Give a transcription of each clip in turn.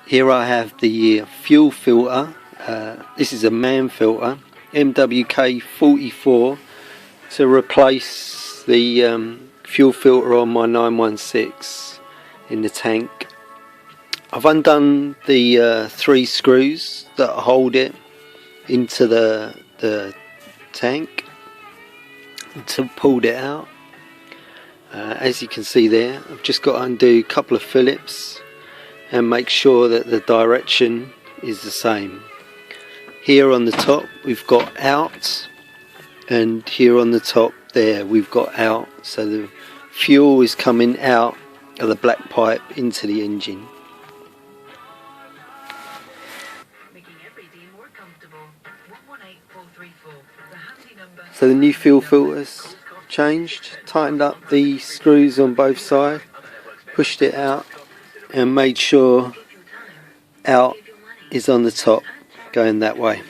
Here I have the fuel filter. This is a MAN filter, MWK 44, to replace the fuel filter on my 916 in the tank. I've undone the 3 screws that hold it into the tank and pulled it out. As you can see there, I've just got to undo a couple of Phillips and make sure that the direction is the same. Here on the top we've got out, and here on the top there we've got out, so the fuel is coming out of the black pipe into the engine. So the new fuel filters changed, tightened up the screws on both sides, pushed it out and made sure out is on the top, going that way.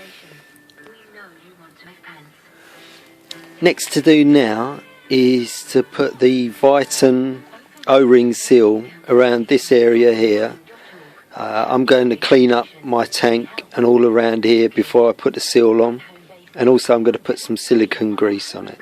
Next to do now is to put the Viton o-ring seal around this area here. I'm going to clean up my tank and all around here before I put the seal on, and also I'm going to put some silicone grease on it.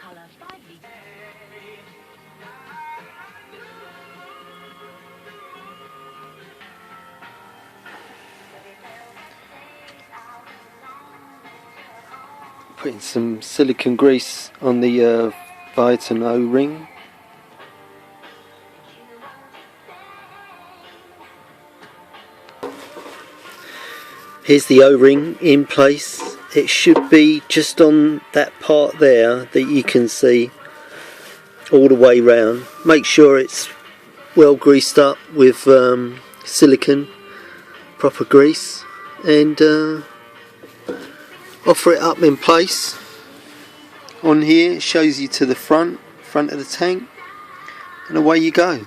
Putting some silicone grease on the Viton o-ring. Here's the o-ring in place. It should be just on that part there that you can see all the way round. Make sure it's well greased up with silicone, proper grease, and offer it up in place. On here it shows you to the front of the tank, and away you go.